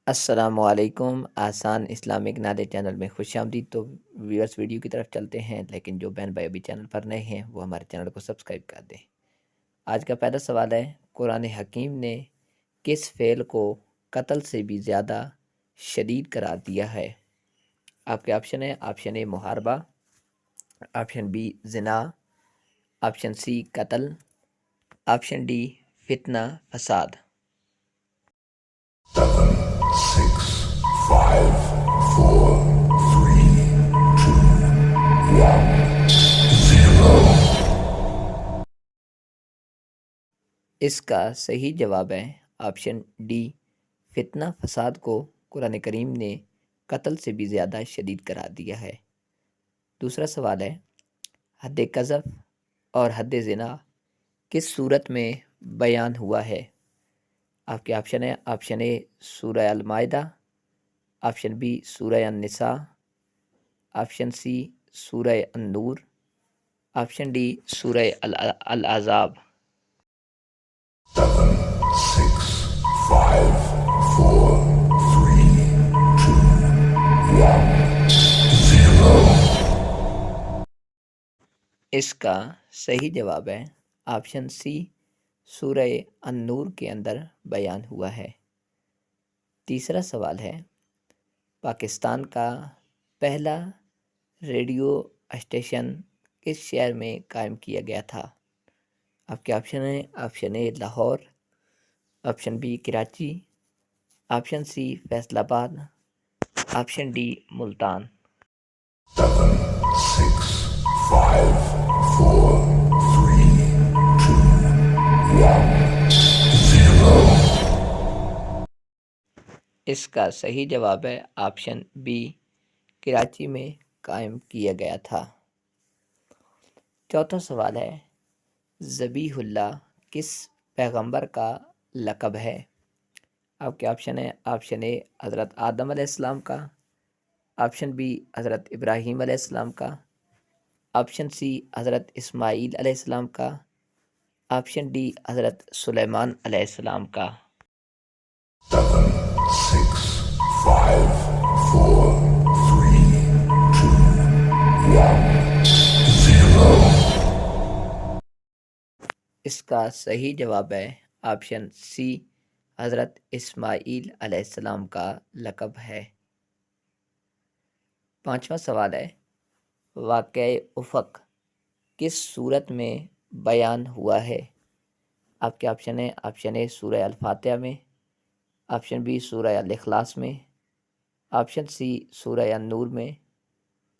السلام علیکم۔ آسان اسلامک نالج چینل میں خوش آمدید۔ تو ویورس ویڈیو کی طرف چلتے ہیں، لیکن جو بہن بھائی ابھی چینل پر نئے ہیں وہ ہمارے چینل کو سبسکرائب کر دیں۔ آج کا پہلا سوال ہے، قرآن حکیم نے کس فعل کو قتل سے بھی زیادہ شدید قرار دیا ہے؟ آپ کے آپشن ہے، آپشن اے محاربہ، آپشن بی زنا، آپشن سی قتل، آپشن ڈی فتنہ فساد۔ 6, 5, 4, 3, 2, 1, 0. اس کا صحیح جواب ہے آپشن ڈی، فتنہ فساد کو قرآن کریم نے قتل سے بھی زیادہ شدید قرار دیا ہے۔ دوسرا سوال ہے، حد قذف اور حد زنا کس صورت میں بیان ہوا ہے؟ آپ کے آپشن ہے، آپشن اے سورہ المائدہ، آپشن بی سورہ النساء، آپشن سی سورہ النور، آپشن ڈی سورہ الاحزاب۔ 7, 6, 5, 4, 3, 2, 1, 0. اس کا صحیح جواب ہے آپشن سی، سورہ النور کے اندر بیان ہوا ہے۔ تیسرا سوال ہے، پاکستان کا پہلا ریڈیو اسٹیشن کس شہر میں قائم کیا گیا تھا؟ آپ کے آپشن ہیں، option A Lahore, option B Karachi, option C Faisalabad, option D Multan. 7, 6, 5, 4, 3, 2, 1, 0. اس کا صحیح جواب ہے آپشن بی، کراچی میں قائم کیا گیا تھا۔ چوتھا سوال ہے، ذبیح اللہ کس پیغمبر کا لقب ہے؟ آپ کے آپشن ہیں، آپشن اے حضرت آدم علیہ السلام کا، آپشن بی حضرت ابراہیم علیہ السلام کا، آپشن سی حضرت اسماعیل علیہ السلام کا، آپشن ڈی حضرت سلیمان علیہ السلام کا۔ 7, 6, 5, 4, 3, 2, 1, 0. اس کا صحیح جواب ہے آپشن سی، حضرت اسماعیل علیہ السلام کا لقب ہے۔ پانچواں سوال ہے، واقعہ افق کس صورت میں بیان ہوا ہے؟ آپ کے آپشن ہیں، آپشن اے سورہ الفاتحہ میں، آپشن بی سورہ الاخلاص میں، آپشن سی سورہ النور میں،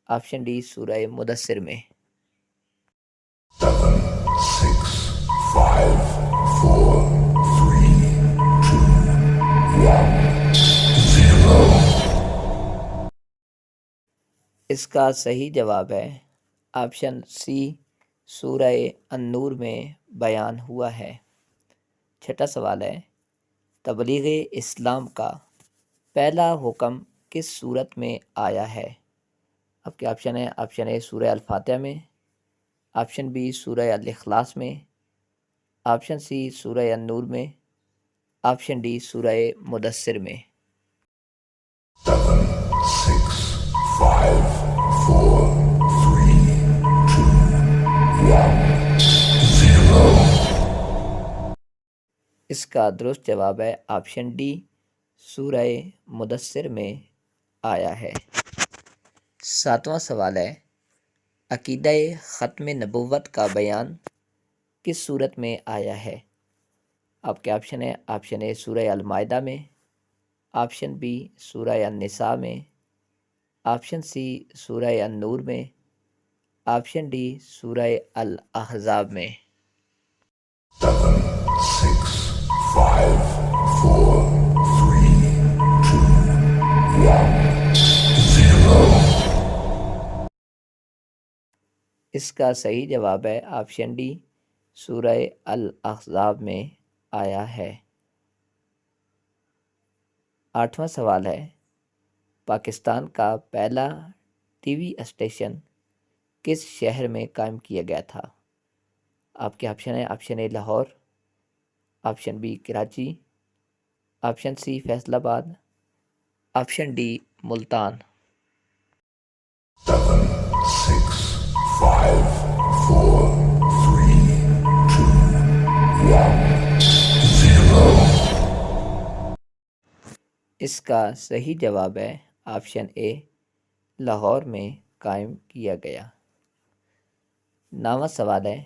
آپشن ڈی سورہ مدثر میں۔ 7, 6, 5, 4, 3, 2, 1, 0. اس کا صحیح جواب ہے آپشن سی، سورہ النور میں بیان ہوا ہے۔ چھٹا سوال ہے، تبلیغ اسلام کا پہلا حکم کس صورت میں آیا ہے؟ آپ کے آپشن ہیں، آپشن اے سورہ الفاتحہ میں، آپشن بی سورہ الاخلاص میں، آپشن سی سورہ النور میں، آپشن ڈی سورہ مدثر میں۔ 7, 6, 5, 4, 3, 2, 1, 0. اس کا درست جواب ہے آپشن ڈی، سورہ مدثر میں آیا ہے۔ ساتواں سوال ہے، عقیدہ ختم نبوت کا بیان کس صورت میں آیا ہے؟ آپ کے آپشن ہے، آپشن اے سورہ المائدہ میں، آپشن بی سورہ النساء میں، آپشن سی سورہ النور میں، آپشن ڈی سورہ الاحزاب میں۔ 7, 6, 5, 4, 3, 2, 1, 0. اس کا صحیح جواب ہے آپشن ڈی، سورہ الاحزاب میں آیا ہے۔ آٹھواں سوال ہے، پاکستان کا پہلا ٹی وی اسٹیشن کس شہر میں قائم کیا گیا تھا؟ آپ کے آپشن ہیں، option A Lahore, option B Karachi, option C Faisalabad, option D Multan. 7, 6, 5, 4, 3, 2, 1, 0. اس کا صحیح جواب ہے آپشن اے لاہور میں قائم کیا گیا۔ 9واں سوال ہے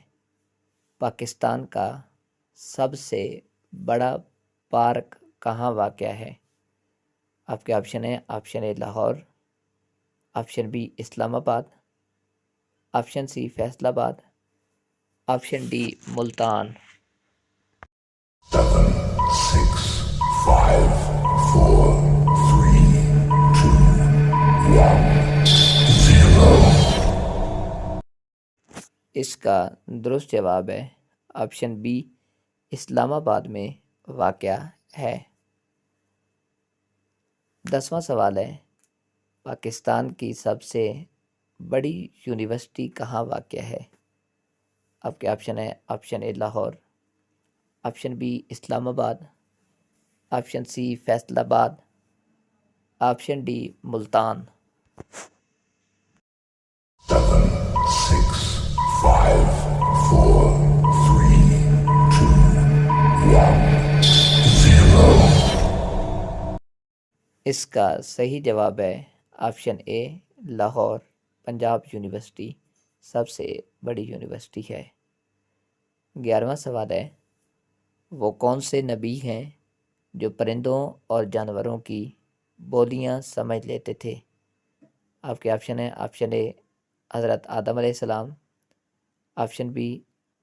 پاکستان کا سب سے بڑا پارک کہاں واقع ہے؟ آپ کے آپشن ہیں option A Lahore, option be اسلام آباد، option C Faisalabad, option D Multan. 7, 6, 5, 4, 3, 2, 1, 0. اس کا درست جواب ہے آپشن بی اسلام آباد میں واقع ہے۔ 10واں سوال ہے پاکستان کی سب سے بڑی یونیورسٹی کہاں واقع ہے؟ آپ کے آپشن ہے option A Lahore, option be اسلام آباد، option C Faisalabad, option D Multan. 7, 6, 5, 4, 3, 2, 1, 0. اس کا صحیح جواب ہے option A Lahore Punjab university سب سے بڑی یونیورسٹی ہے۔ 11واں سوال ہے وہ کون سے نبی ہیں جو پرندوں اور جانوروں کی بولیاں سمجھ لیتے تھے؟ آپ کے آپشن ہیں آپشن اے حضرت آدم علیہ السلام، آپشن بی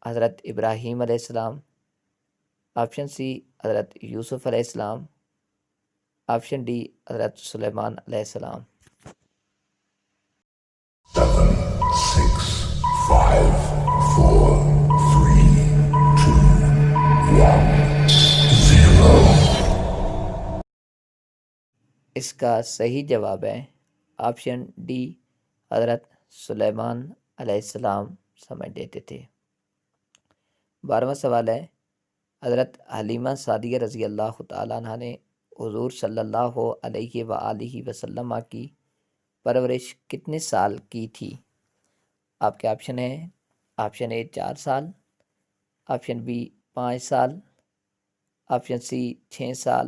حضرت ابراہیم علیہ السلام، آپشن سی حضرت یوسف علیہ السلام، آپشن ڈی حضرت سلیمان علیہ السلام۔ 7, 6, 5, 4, 3, 2, 1, 0. اس کا صحیح جواب ہے آپشن ڈی حضرت سلیمان علیہ السلام سمجھ لیتے تھے۔ 12واں سوال ہے حضرت حلیمہ سعدیہ رضی اللہ تعالیٰ عنہ نے حضور صلی اللہ علیہ وآلہ وسلم کی پرورش کتنے سال کی تھی؟ آپ کے آپشن ہیں آپشن اے 4 سال، آپشن بی 5 سال، آپشن سی 6 سال،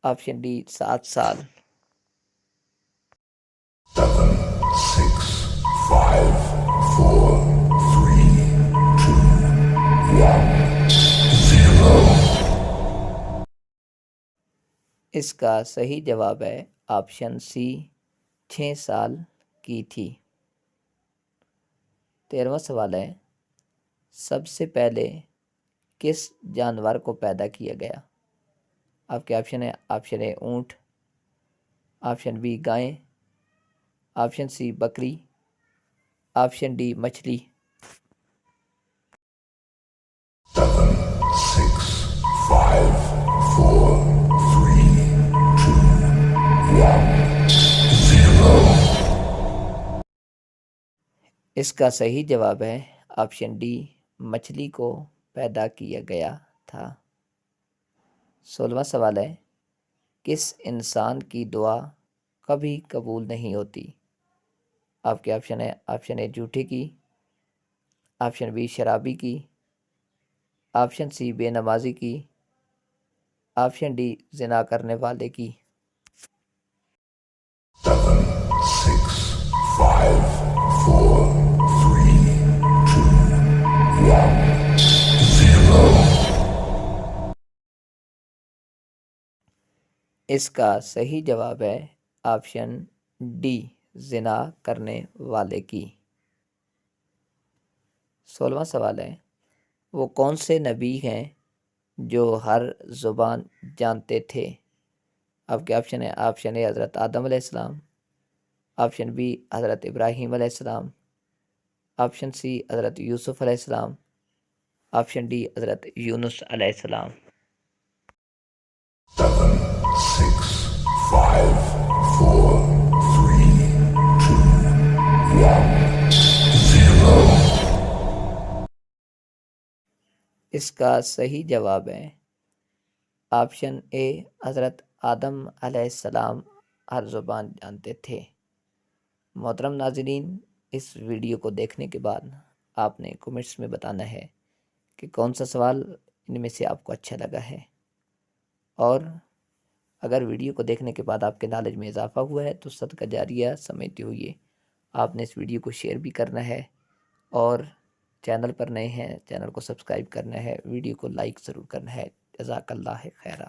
آپشن ڈی 7 سال۔ 7, 6, 5, 4, 3, 2, 1, 0. اس کا صحیح جواب ہے آپشن سی 6 سال کی تھی۔ 13واں سوال ہے سب سے پہلے کس جانور کو پیدا کیا گیا؟ آپ کے آپشن ہے آپشن اے اونٹ، آپشن بی گائے، آپشن سی بکری، آپشن ڈی مچھلی۔ 7, 6, 5, 4, 3, 2, 1, 0. اس کا صحیح جواب ہے آپشن ڈی مچھلی کو پیدا کیا گیا تھا۔ 16واں سوال ہے کس انسان کی دعا کبھی قبول نہیں ہوتی؟ آپ کے آپشن ہے آپشن اے جھوٹے کی، آپشن بی شرابی کی، آپشن سی بے نمازی کی، آپشن ڈی زنا کرنے والے کی۔ 7, 6, 5, 4, 3, 2, 1, 0. اس کا صحیح جواب ہے آپشن ڈی زنا کرنے والے کی۔ 16واں سوال ہے وہ کون سے نبی ہیں جو ہر زبان جانتے تھے؟ آپ کے آپشن ہے آپشن اے حضرت آدم علیہ السلام، آپشن بی حضرت ابراہیم علیہ السلام، آپشن سی حضرت یوسف علیہ السلام، آپشن ڈی حضرت یونس علیہ السلام۔ 7, 6, 5, 4, 3, 2, 1, 0. اس کا صحیح جواب ہے آپشن اے حضرت آدم علیہ السلام ہر زبان جانتے تھے؟ محترم ناظرین، اس ویڈیو کو دیکھنے کے بعد آپ نے کمنٹس میں بتانا ہے کہ کون سا سوال ان میں سے آپ کو اچھا لگا ہے، اور اگر ویڈیو کو دیکھنے کے بعد آپ کے نالج میں اضافہ ہوا ہے تو صدقہ جاریہ سمجھتے ہوئے آپ نے اس ویڈیو کو شیئر بھی کرنا ہے، اور چینل پر نئے ہیں چینل کو سبسکرائب کرنا ہے، ویڈیو کو لائک ضرور کرنا ہے۔ جزاک اللہ خیرہ۔